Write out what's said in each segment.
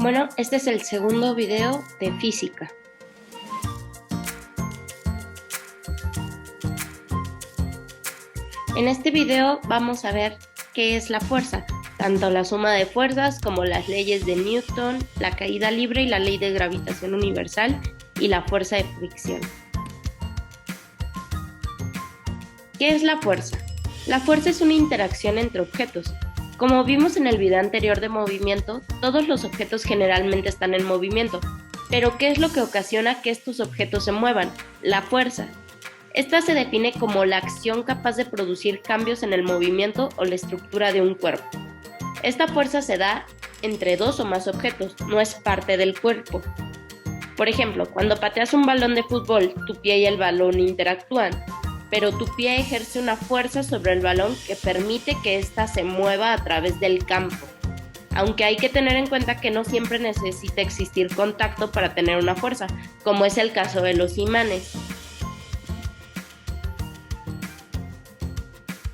Bueno, este es el segundo video de física. En este video vamos a ver qué es la fuerza, tanto la suma de fuerzas como las leyes de Newton, la caída libre y la ley de gravitación universal y la fuerza de fricción. ¿Qué es la fuerza? La fuerza es una interacción entre objetos. Como vimos en el video anterior de movimiento, todos los objetos generalmente están en movimiento. Pero ¿qué es lo que ocasiona que estos objetos se muevan? La fuerza. Esta se define como la acción capaz de producir cambios en el movimiento o la estructura de un cuerpo. Esta fuerza se da entre dos o más objetos, no es parte del cuerpo. Por ejemplo, cuando pateas un balón de fútbol, tu pie y el balón interactúan, pero tu pie ejerce una fuerza sobre el balón que permite que ésta se mueva a través del campo. Aunque hay que tener en cuenta que no siempre necesita existir contacto para tener una fuerza, como es el caso de los imanes.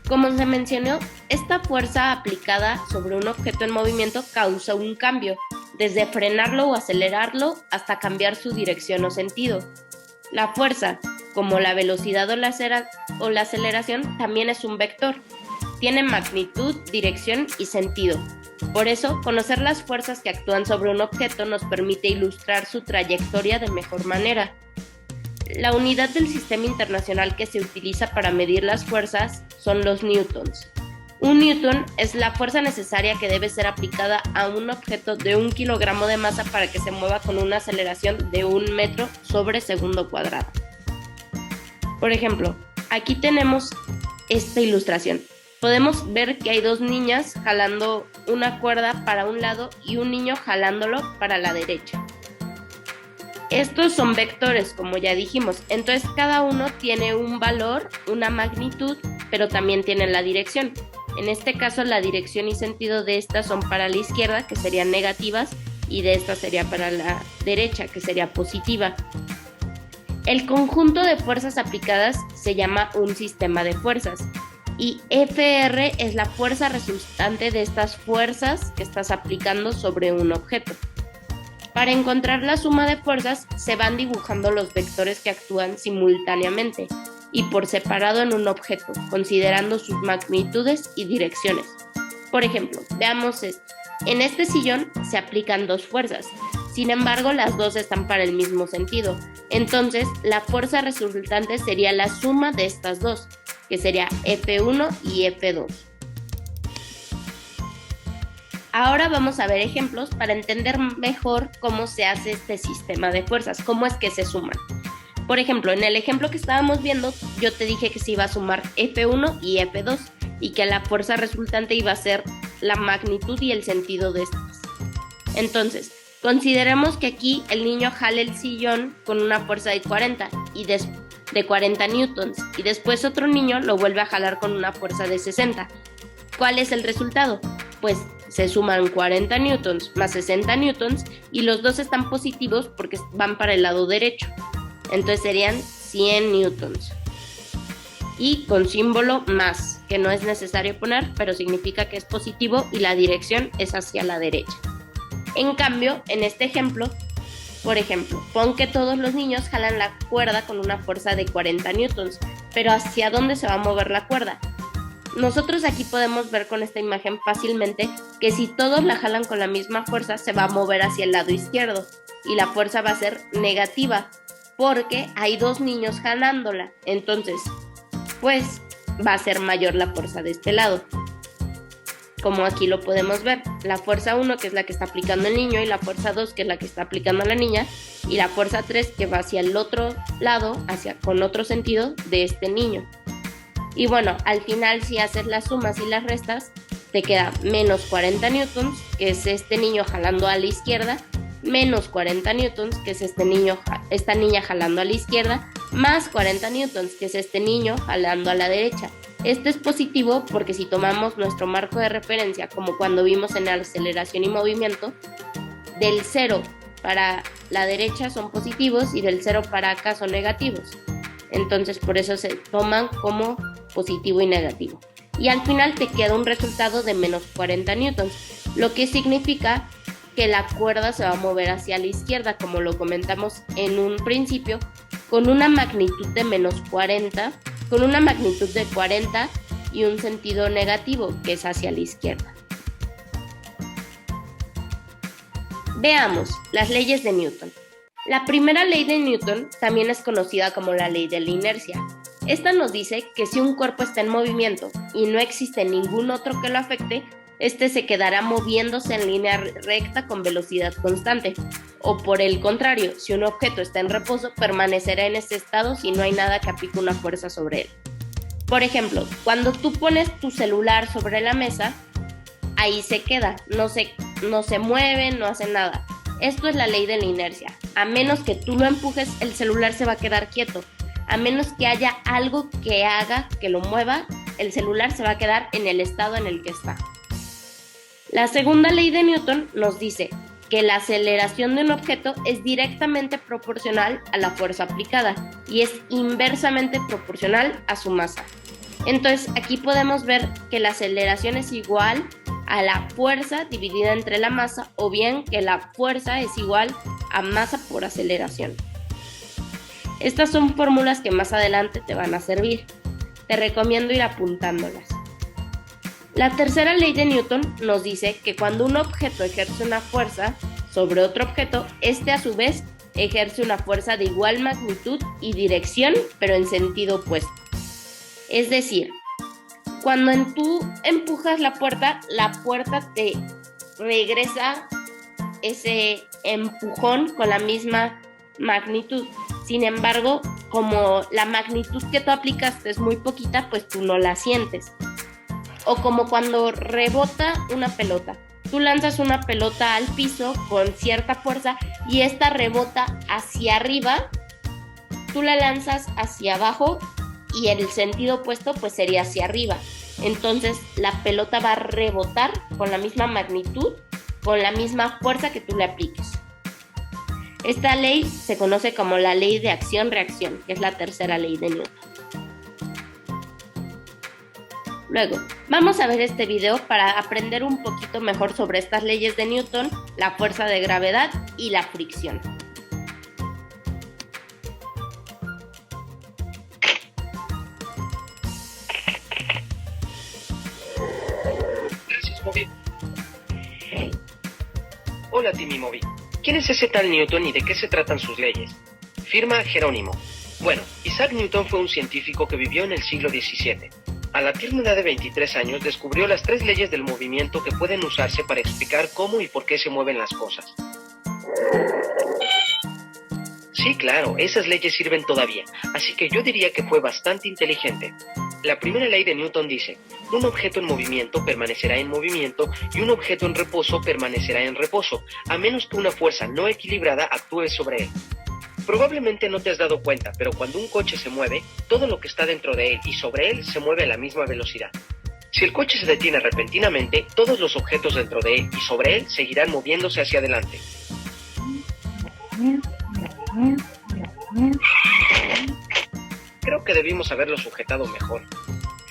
Como se mencionó, esta fuerza aplicada sobre un objeto en movimiento causa un cambio, desde frenarlo o acelerarlo hasta cambiar su dirección o sentido. La fuerza, como la velocidad o la aceleración, también es un vector. Tiene magnitud, dirección y sentido. Por eso, conocer las fuerzas que actúan sobre un objeto nos permite ilustrar su trayectoria de mejor manera. La unidad del sistema internacional que se utiliza para medir las fuerzas son los newtons. Un newton es la fuerza necesaria que debe ser aplicada a un objeto de 1 kilogramo de masa para que se mueva con una aceleración de 1 metro sobre segundo cuadrado. Por ejemplo, aquí tenemos esta ilustración. Podemos ver que hay dos niñas jalando una cuerda para un lado y un niño jalándolo para la derecha. Estos son vectores, como ya dijimos, entonces cada uno tiene un valor, una magnitud, pero también tiene la dirección. En este caso, la dirección y sentido de estas son para la izquierda, que serían negativas, y de esta sería para la derecha, que sería positiva. El conjunto de fuerzas aplicadas se llama un sistema de fuerzas, y Fr es la fuerza resultante de estas fuerzas que estás aplicando sobre un objeto. Para encontrar la suma de fuerzas, se van dibujando los vectores que actúan simultáneamente y por separado en un objeto, considerando sus magnitudes y direcciones. Por ejemplo, veamos esto. En este sillón se aplican dos fuerzas, sin embargo las dos están para el mismo sentido. Entonces, la fuerza resultante sería la suma de estas dos, que sería F1 y F2. Ahora vamos a ver ejemplos para entender mejor cómo se hace este sistema de fuerzas, cómo es que se suman. Por ejemplo, en el ejemplo que estábamos viendo, yo te dije que se iba a sumar F1 y F2 y que la fuerza resultante iba a ser la magnitud y el sentido de estas. Entonces, consideremos que aquí el niño jala el sillón con una fuerza de 40 newtons y después otro niño lo vuelve a jalar con una fuerza de 60. ¿Cuál es el resultado? Pues se suman 40 newtons más 60 newtons y los dos están positivos porque van para el lado derecho. Entonces serían 100 newtons. Y con símbolo más, que no es necesario poner, pero significa que es positivo y la dirección es hacia la derecha. En cambio, en este ejemplo, por ejemplo, pon que todos los niños jalan la cuerda con una fuerza de 40 newtons, pero ¿hacia dónde se va a mover la cuerda? Nosotros aquí podemos ver con esta imagen fácilmente que si todos la jalan con la misma fuerza se va a mover hacia el lado izquierdo y la fuerza va a ser negativa porque hay dos niños jalándola, entonces pues va a ser mayor la fuerza de este lado. Como aquí lo podemos ver, la fuerza 1 que es la que está aplicando el niño y la fuerza 2 que es la que está aplicando la niña y la fuerza 3 que va hacia el otro lado, con otro sentido de este niño. Y bueno, al final si haces las sumas y las restas, te queda menos 40 newtons, que es este niño jalando a la izquierda, menos 40 newtons, que es esta niña jalando a la izquierda, más 40 newtons, que es este niño jalando a la derecha. Esto es positivo porque si tomamos nuestro marco de referencia, como cuando vimos en la aceleración y movimiento, del 0 para la derecha son positivos y del 0 para acá son negativos. Entonces por eso se toman como positivo y negativo. Y al final te queda un resultado de menos 40 newtons, lo que significa que la cuerda se va a mover hacia la izquierda, como lo comentamos en un principio, con una magnitud de -40, con una magnitud de 40 y un sentido negativo, que es hacia la izquierda. Veamos las leyes de Newton. La primera ley de Newton también es conocida como la ley de la inercia. Esta nos dice que si un cuerpo está en movimiento y no existe ningún otro que lo afecte, este se quedará moviéndose en línea recta con velocidad constante. O por el contrario, si un objeto está en reposo, permanecerá en ese estado si no hay nada que aplique una fuerza sobre él. Por ejemplo, cuando tú pones tu celular sobre la mesa, ahí se queda, no se mueve, no hace nada. Esto es la ley de la inercia. A menos que tú lo empujes, el celular se va a quedar quieto. A menos que haya algo que haga que lo mueva, el celular se va a quedar en el estado en el que está. La segunda ley de Newton nos dice que la aceleración de un objeto es directamente proporcional a la fuerza aplicada y es inversamente proporcional a su masa. Entonces, aquí podemos ver que la aceleración es igual a la fuerza dividida entre la masa, o bien que la fuerza es igual a masa por aceleración. Estas son fórmulas que más adelante te van a servir. Te recomiendo ir apuntándolas. La tercera ley de Newton nos dice que cuando un objeto ejerce una fuerza sobre otro objeto, este a su vez ejerce una fuerza de igual magnitud y dirección, pero en sentido opuesto. Es decir, cuando tú empujas la puerta te regresa ese empujón con la misma magnitud. Sin embargo, como la magnitud que tú aplicaste es muy poquita, pues tú no la sientes. O como cuando rebota una pelota. Tú lanzas una pelota al piso con cierta fuerza y esta rebota hacia arriba, tú la lanzas hacia abajo y en el sentido opuesto pues sería hacia arriba. Entonces la pelota va a rebotar con la misma magnitud, con la misma fuerza que tú le apliques. Esta ley se conoce como la ley de acción-reacción, que es la tercera ley de Newton. Luego, vamos a ver este video para aprender un poquito mejor sobre estas leyes de Newton, la fuerza de gravedad y la fricción. Gracias, Moby. Hola, Timmy Moby. ¿Quién es ese tal Newton y de qué se tratan sus leyes? Firma Jerónimo. Bueno, Isaac Newton fue un científico que vivió en el siglo XVII. A la tierna edad de 23 años descubrió las 3 leyes del movimiento que pueden usarse para explicar cómo y por qué se mueven las cosas. Sí, claro, esas leyes sirven todavía, así que yo diría que fue bastante inteligente. La primera ley de Newton dice, un objeto en movimiento permanecerá en movimiento y un objeto en reposo permanecerá en reposo, a menos que una fuerza no equilibrada actúe sobre él. Probablemente no te has dado cuenta, pero cuando un coche se mueve, todo lo que está dentro de él y sobre él se mueve a la misma velocidad. Si el coche se detiene repentinamente, todos los objetos dentro de él y sobre él seguirán moviéndose hacia adelante. Creo que debimos haberlo sujetado mejor.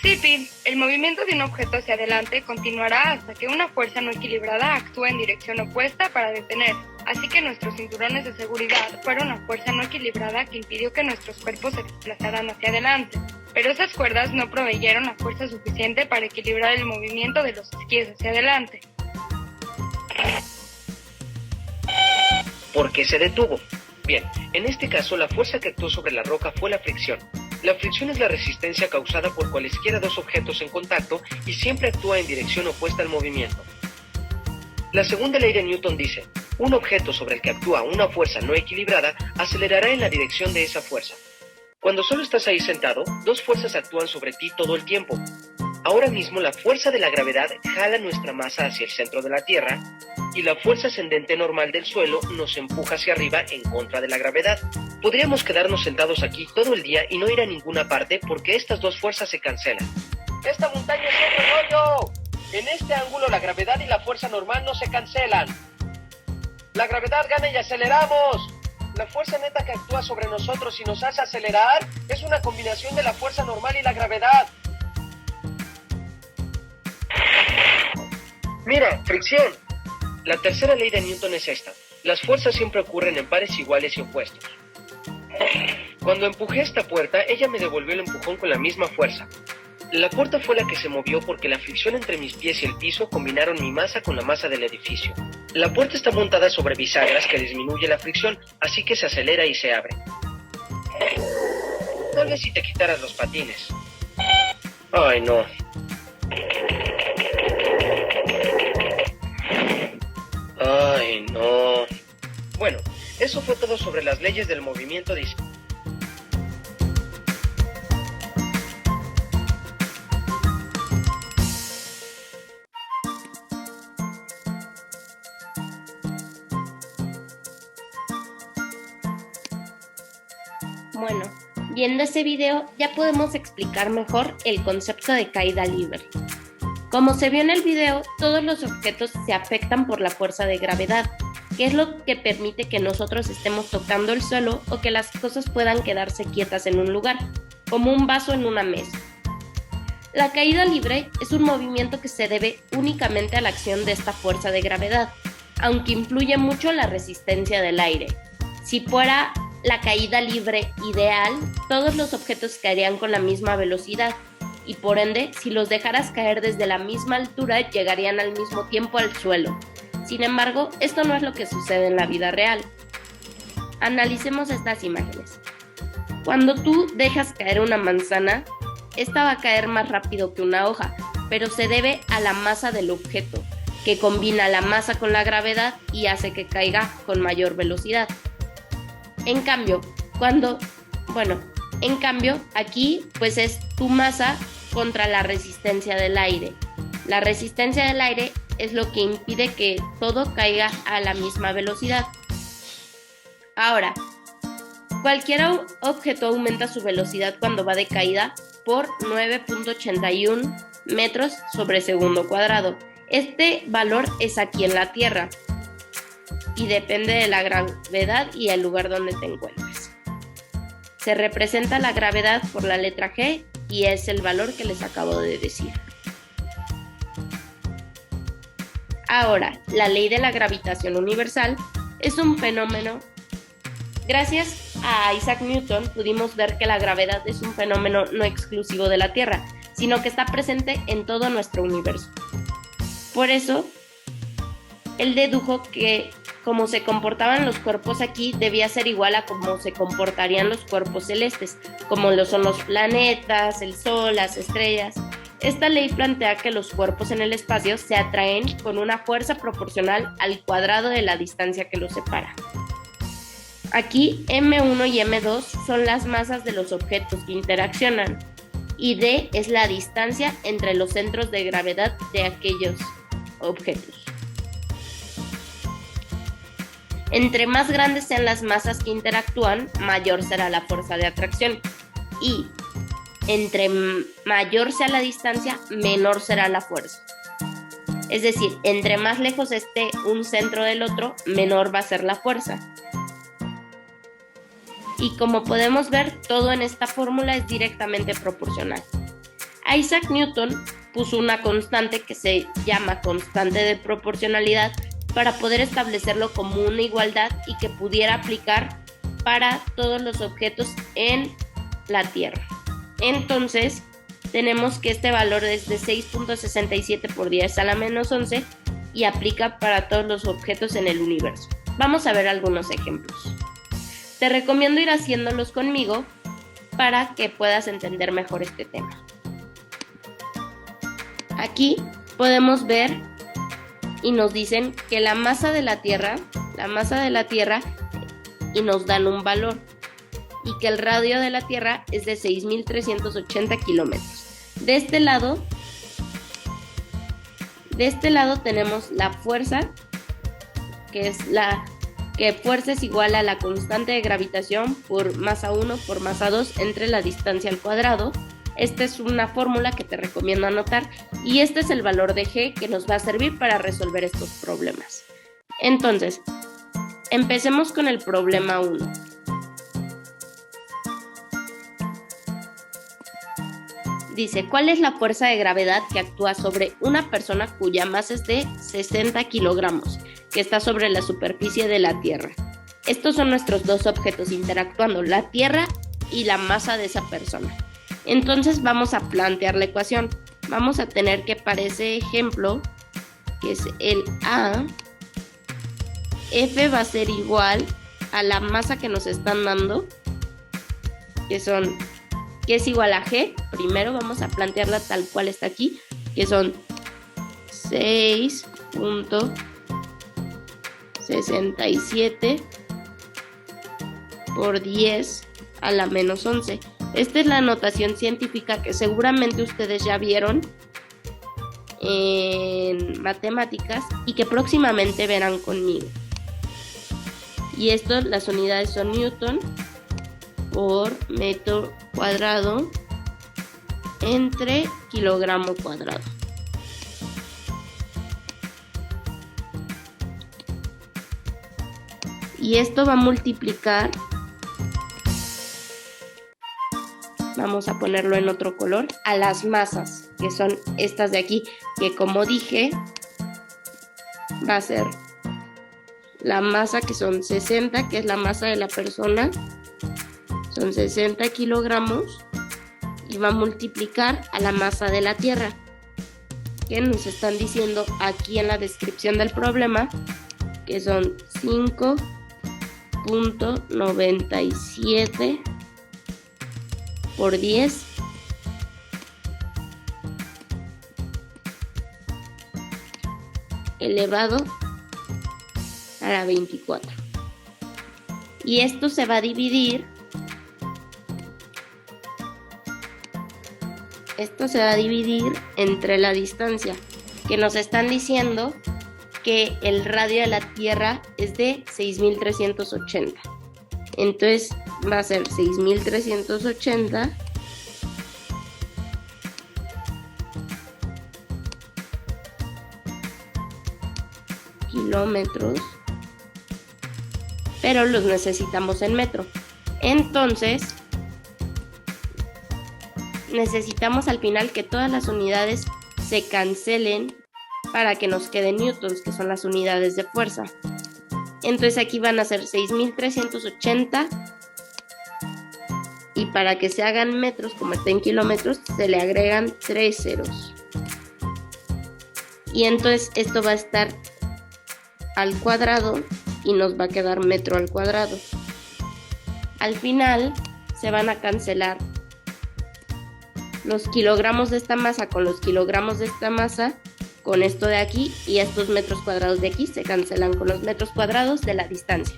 Sí, Pi, el movimiento de un objeto hacia adelante continuará hasta que una fuerza no equilibrada actúe en dirección opuesta para detener. Así que nuestros cinturones de seguridad fueron una fuerza no equilibrada que impidió que nuestros cuerpos se desplazaran hacia adelante. Pero esas cuerdas no proveyeron la fuerza suficiente para equilibrar el movimiento de los esquíes hacia adelante. ¿Por qué se detuvo? Bien, en este caso la fuerza que actuó sobre la roca fue la fricción. La fricción es la resistencia causada por cualesquiera dos objetos en contacto y siempre actúa en dirección opuesta al movimiento. La segunda ley de Newton dice, un objeto sobre el que actúa una fuerza no equilibrada acelerará en la dirección de esa fuerza. Cuando solo estás ahí sentado, dos fuerzas actúan sobre ti todo el tiempo. Ahora mismo la fuerza de la gravedad jala nuestra masa hacia el centro de la Tierra y la fuerza ascendente normal del suelo nos empuja hacia arriba en contra de la gravedad. Podríamos quedarnos sentados aquí todo el día y no ir a ninguna parte porque estas dos fuerzas se cancelan. ¡Esta montaña es otro rollo! En este ángulo la gravedad y la fuerza normal no se cancelan. La gravedad gana y aceleramos. La fuerza neta que actúa sobre nosotros y nos hace acelerar es una combinación de la fuerza normal y la gravedad. Mira, fricción. La tercera ley de Newton es esta. Las fuerzas siempre ocurren en pares iguales y opuestos. Cuando empujé esta puerta, ella me devolvió el empujón con la misma fuerza. La puerta fue la que se movió porque la fricción entre mis pies y el piso combinaron mi masa con la masa del edificio. La puerta está montada sobre bisagras que disminuye la fricción, así que se acelera y se abre. Tal vez si te quitaras los patines. Ay, no. Ay, no. Bueno, eso fue todo sobre las leyes del movimiento de Isaac. Bueno, viendo ese video ya podemos explicar mejor el concepto de caída libre. Como se vio en el video, todos los objetos se afectan por la fuerza de gravedad, que es lo que permite que nosotros estemos tocando el suelo o que las cosas puedan quedarse quietas en un lugar, como un vaso en una mesa. La caída libre es un movimiento que se debe únicamente a la acción de esta fuerza de gravedad, aunque influye mucho la resistencia del aire. Si fuera la caída libre ideal, todos los objetos caerían con la misma velocidad y por ende, si los dejaras caer desde la misma altura, llegarían al mismo tiempo al suelo. Sin embargo, esto no es lo que sucede en la vida real. Analicemos estas imágenes. Cuando tú dejas caer una manzana, esta va a caer más rápido que una hoja, pero se debe a la masa del objeto, que combina la masa con la gravedad y hace que caiga con mayor velocidad. En cambio, aquí pues es tu masa contra la resistencia del aire. La resistencia del aire es lo que impide que todo caiga a la misma velocidad. Ahora, cualquier objeto aumenta su velocidad cuando va de caída por 9.81 metros sobre segundo cuadrado. Este valor es aquí en la Tierra y depende de la gravedad y el lugar donde te encuentres. Se representa la gravedad por la letra G y es el valor que les acabo de decir. Ahora, la ley de la gravitación universal es un fenómeno. Gracias a Isaac Newton pudimos ver que la gravedad es un fenómeno no exclusivo de la Tierra, sino que está presente en todo nuestro universo. Por eso, él dedujo que como se comportaban los cuerpos aquí debía ser igual a cómo se comportarían los cuerpos celestes, como lo son los planetas, el Sol, las estrellas. Esta ley plantea que los cuerpos en el espacio se atraen con una fuerza proporcional al cuadrado de la distancia que los separa. Aquí M1 y M2 son las masas de los objetos que interaccionan y D es la distancia entre los centros de gravedad de aquellos objetos. Entre más grandes sean las masas que interactúan, mayor será la fuerza de atracción y entre mayor sea la distancia, menor será la fuerza. Es decir, entre más lejos esté un centro del otro, menor va a ser la fuerza. Y como podemos ver, todo en esta fórmula es directamente proporcional. Isaac Newton puso una constante que se llama constante de proporcionalidad para poder establecerlo como una igualdad y que pudiera aplicar para todos los objetos en la Tierra. Entonces, tenemos que este valor es de 6.67 por 10 a la menos 11 y aplica para todos los objetos en el universo. Vamos a ver algunos ejemplos. Te recomiendo ir haciéndolos conmigo para que puedas entender mejor este tema. Aquí podemos ver y nos dicen que la masa de la Tierra y nos dan un valor y que el radio de la Tierra es de 6.380 kilómetros. De este lado tenemos la fuerza, que fuerza es igual a la constante de gravitación por masa 1 por masa 2 entre la distancia al cuadrado. Esta es una fórmula que te recomiendo anotar y este es el valor de G que nos va a servir para resolver estos problemas. Entonces, empecemos con el problema 1. Dice, ¿cuál es la fuerza de gravedad que actúa sobre una persona cuya masa es de 60 kilogramos, que está sobre la superficie de la Tierra? Estos son nuestros dos objetos interactuando, la Tierra y la masa de esa persona. Entonces vamos a plantear la ecuación. Vamos a tener que para ese ejemplo, que es el A, F va a ser igual a la masa que nos están dando, que es igual a G. Primero vamos a plantearla tal cual está aquí, que son 6.67 por 10 a la menos 11. Esta es la notación científica que seguramente ustedes ya vieron en matemáticas y que próximamente verán conmigo. Y esto, las unidades son Newton por metro cuadrado entre kilogramo cuadrado. Y esto va a multiplicar, vamos a ponerlo en otro color, a las masas, que son estas de aquí, que como dije, va a ser la masa que son 60, que es la masa de la persona, son 60 kilogramos, y va a multiplicar a la masa de la Tierra, que nos están diciendo aquí en la descripción del problema, que son 5.97 por 10 elevado a la 24. Y esto se va a dividir. Esto se va a dividir entre la distancia, que nos están diciendo que el radio de la Tierra es de 6.380. Entonces va a ser 6.380 kilómetros, pero los necesitamos en metro. Entonces necesitamos al final que todas las unidades se cancelen para que nos queden newtons, que son las unidades de fuerza. Entonces aquí van a ser 6.380 y para que se hagan metros, como está en kilómetros, se le agregan 3 ceros. Y entonces esto va a estar al cuadrado y nos va a quedar metro al cuadrado. Al final se van a cancelar los kilogramos de esta masa con los kilogramos de esta masa, con esto de aquí, y estos metros cuadrados de aquí se cancelan con los metros cuadrados de la distancia.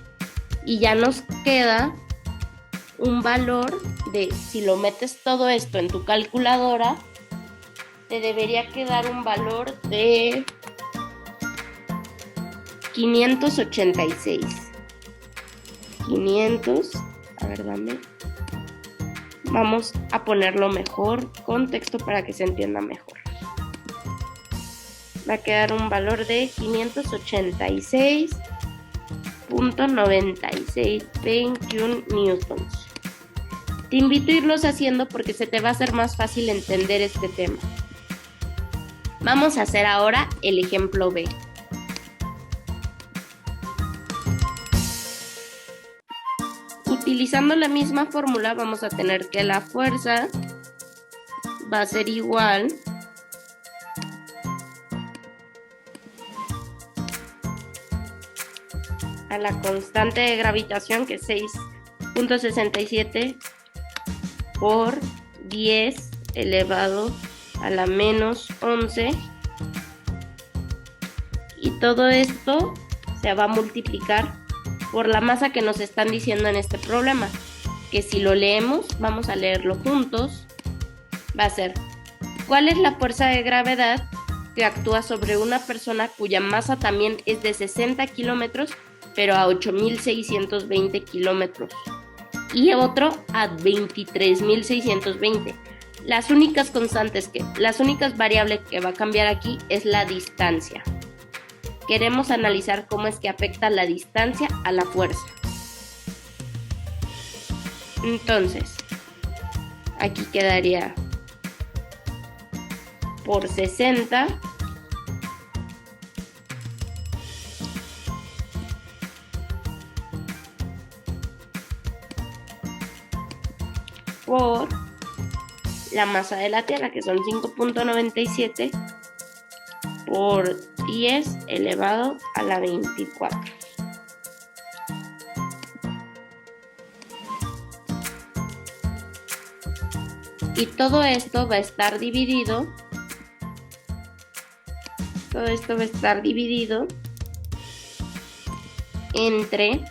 Y ya nos queda un valor de, si lo metes todo esto en tu calculadora, te debería quedar un valor de 586. 500, a ver, dame. Vamos a ponerlo mejor con texto para que se entienda mejor. Va a quedar un valor de 586.9621 newtons. Te invito a irlos haciendo porque se te va a hacer más fácil entender este tema. Vamos a hacer ahora el ejemplo B. Utilizando la misma fórmula vamos a tener que la fuerza va a ser igual a la constante de gravitación, que es 6.67 por 10 elevado a la menos 11, y todo esto se va a multiplicar por la masa que nos están diciendo en este problema, que si lo leemos, vamos a leerlo juntos, va a ser: ¿cuál es la fuerza de gravedad que actúa sobre una persona cuya masa también es de 60 kilómetros, pero a 8.620 kilómetros, y otro a 23.620? Las únicas variables que va a cambiar aquí es la distancia. Queremos analizar cómo es que afecta la distancia a la fuerza. Entonces, aquí quedaría por 60 por la masa de la Tierra, que son 5.97 por 10 elevado a la 24. Y todo esto va a estar dividido. Entre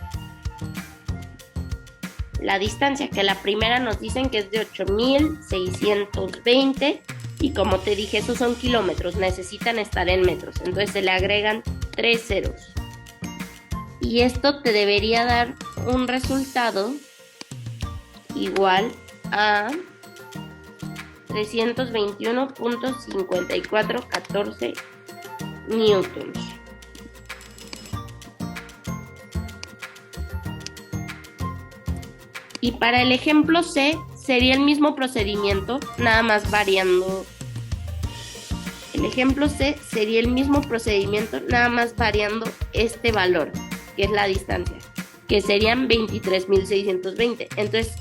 la distancia, que la primera nos dicen que es de 8.620 y como te dije, esos son kilómetros, necesitan estar en metros, entonces se le agregan 3 ceros. Y esto te debería dar un resultado igual a 321.5414 newtons. Y para el ejemplo C sería el mismo procedimiento, nada más variando. El ejemplo C sería el mismo procedimiento, nada más variando este valor, que es la distancia, que serían 23.620. Entonces,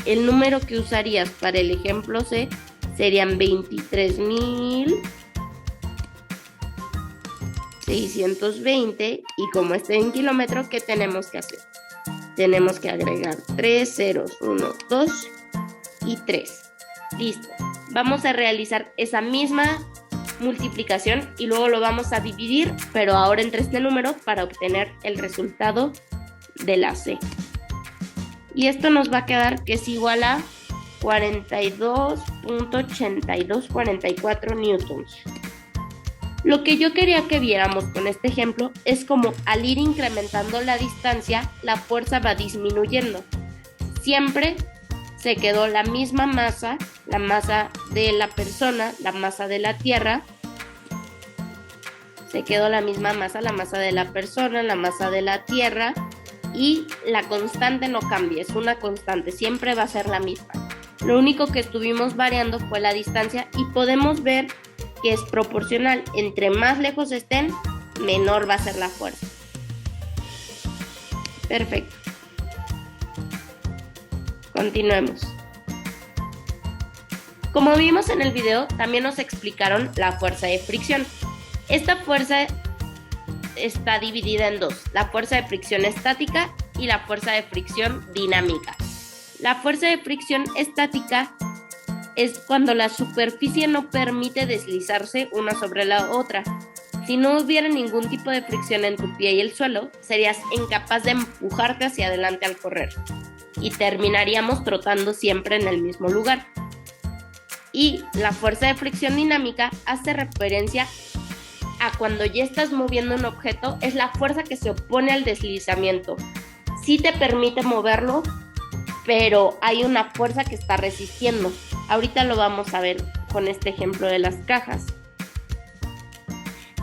el número que usarías para el ejemplo C serían 23.620 y como esté en kilómetros, ¿qué tenemos que hacer? Tenemos que agregar 3 ceros, 1, 2 y 3. Listo. Vamos a realizar esa misma multiplicación y luego lo vamos a dividir, pero ahora entre este número para obtener el resultado de la C. Y esto nos va a quedar que es igual a 42.8244 newtons. Lo que yo quería que viéramos con este ejemplo es como al ir incrementando la distancia, la fuerza va disminuyendo. Siempre se quedó la misma masa, la masa de la persona, la masa de la Tierra. Se quedó la misma masa, la masa de la persona, la masa de la Tierra. Y la constante no cambia, es una constante, siempre va a ser la misma. Lo único que estuvimos variando fue la distancia y podemos ver que es proporcional. Entre más lejos estén, menor va a ser la fuerza. Perfecto. Continuemos. Como vimos en el video, también nos explicaron la fuerza de fricción. Esta fuerza está dividida en dos, la fuerza de fricción estática y la fuerza de fricción dinámica. La fuerza de fricción estática es cuando la superficie no permite deslizarse una sobre la otra. Si no hubiera ningún tipo de fricción en tu pie y el suelo, serías incapaz de empujarte hacia adelante al correr y terminaríamos trotando siempre en el mismo lugar. Y la fuerza de fricción dinámica hace referencia a cuando ya estás moviendo un objeto, es la fuerza que se opone al deslizamiento. Sí te permite moverlo, pero hay una fuerza que está resistiendo. Ahorita lo vamos a ver con este ejemplo de las cajas.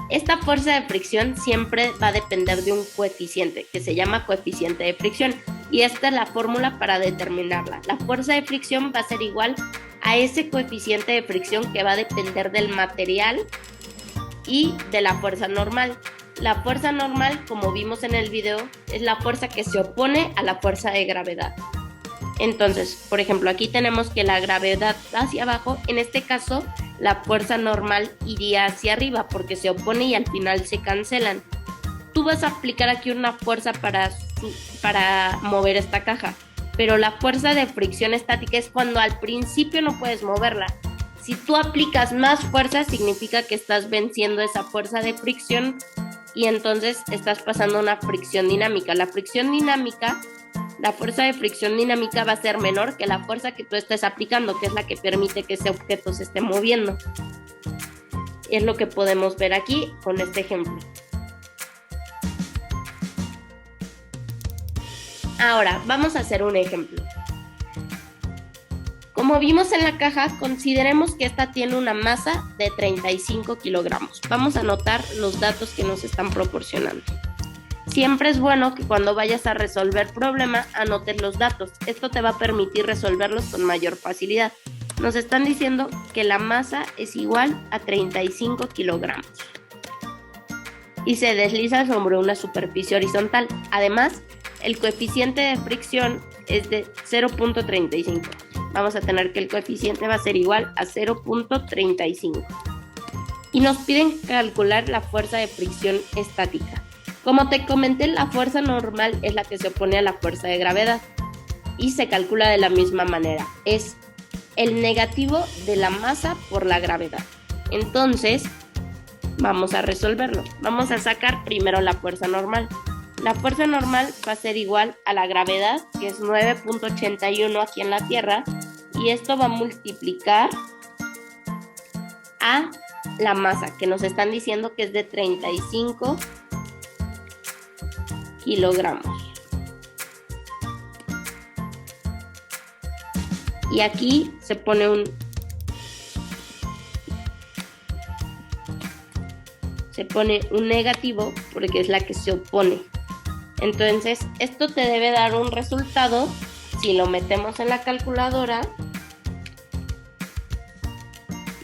Esta fuerza de fricción siempre va a depender de un coeficiente que se llama coeficiente de fricción y esta es la fórmula para determinarla. La fuerza de fricción va a ser igual a ese coeficiente de fricción que va a depender del material y de la fuerza normal. La fuerza normal, como vimos en el video, es la fuerza que se opone a la fuerza de gravedad. Entonces, por ejemplo, aquí tenemos que la gravedad hacia abajo, en este caso la fuerza normal iría hacia arriba porque se opone y al final se cancelan. Tú vas a aplicar aquí una fuerza para mover esta caja, pero la fuerza de fricción estática es cuando al principio no puedes moverla. Si tú aplicas más fuerza, significa que estás venciendo esa fuerza de fricción y entonces estás pasando a una fricción dinámica. La fuerza de fricción dinámica va a ser menor que la fuerza que tú estés aplicando, que es la que permite que ese objeto se esté moviendo. Es lo que podemos ver aquí con este ejemplo. Ahora, vamos a hacer un ejemplo. Como vimos en la caja, consideremos que esta tiene una masa de 35 kilogramos. Vamos a anotar los datos que nos están proporcionando. Siempre es bueno que cuando vayas a resolver problema anotes los datos. Esto te va a permitir resolverlos con mayor facilidad. nos están diciendo que la masa es igual a 35 kilogramos y se desliza sobre una superficie horizontal. Además, el coeficiente de fricción es de 0.35. Vamos a tener que el coeficiente va a ser igual a 0.35. Y nos piden calcular la fuerza de fricción estática. Como te comenté, la fuerza normal es la que se opone a la fuerza de gravedad y se calcula de la misma manera. Es el negativo de la masa por la gravedad. Entonces, vamos a resolverlo. Vamos a sacar primero la fuerza normal. La fuerza normal va a ser igual a la gravedad, que es 9.81 aquí en la Tierra, y esto va a multiplicar a la masa, que nos están diciendo que es de 35 kilogramos. Y aquí se pone un negativo porque es la que se opone. Entonces, esto te debe dar un resultado, si lo metemos en la calculadora,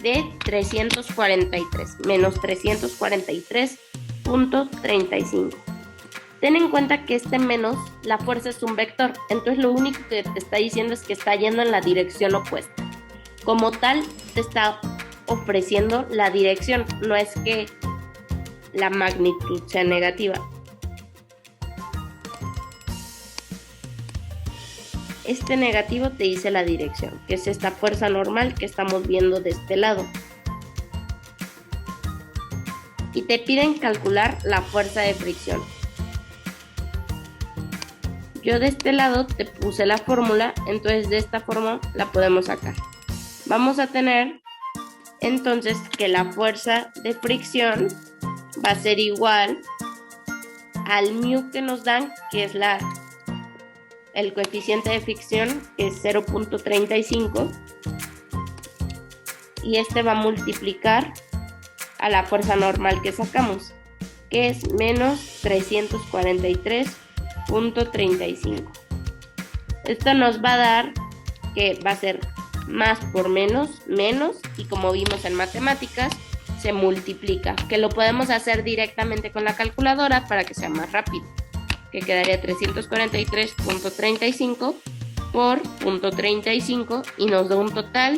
de 343, menos 343.35. Ten en cuenta que este menos, la fuerza es un vector, entonces lo único que te está diciendo es que está yendo en la dirección opuesta. Como tal, te está ofreciendo la dirección, no es que la magnitud sea negativa. Este negativo te dice la dirección, que es esta fuerza normal que estamos viendo de este lado. Y te piden calcular la fuerza de fricción. Yo de este lado te puse la fórmula, entonces de esta forma la podemos sacar. Vamos a tener entonces que la fuerza de fricción va a ser igual al mu que nos dan, que es el coeficiente de fricción, que es 0.35, y este va a multiplicar a la fuerza normal que sacamos, que es menos 343.35. Esto nos va a dar que va a ser más por menos, y como vimos en matemáticas, se multiplica, que lo podemos hacer directamente con la calculadora para que sea más rápido, que quedaría 343.35 por 0.35 y nos da un total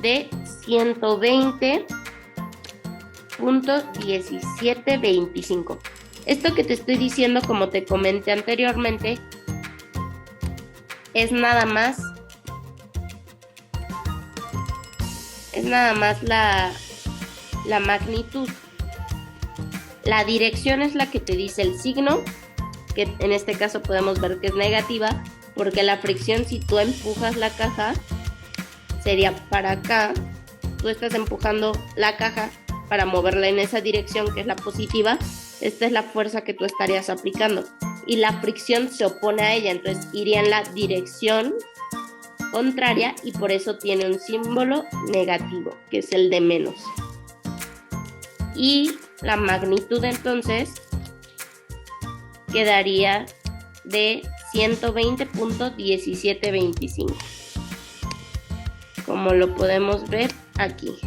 de 120.1725. Esto que te estoy diciendo, como te comenté anteriormente, es nada más la magnitud. La dirección es la que te dice el signo, que en este caso podemos ver que es negativa, porque la fricción, si tú empujas la caja, sería para acá. Tú estás empujando la caja para moverla en esa dirección, que es la positiva. Esta es la fuerza que tú estarías aplicando. Y la fricción se opone a ella, entonces iría en la dirección contraria y por eso tiene un símbolo negativo, que es el de menos. Y la magnitud entonces quedaría de 120.1725, como lo podemos ver aquí.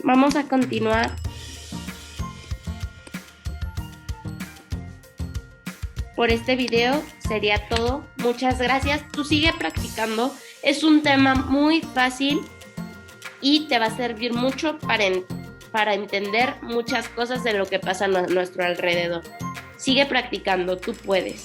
Vamos a continuar. Por este video sería todo. Muchas gracias. Tú sigue practicando. Es un tema muy fácil y te va a servir mucho para entender muchas cosas de lo que pasa a nuestro alrededor. Sigue practicando, tú puedes.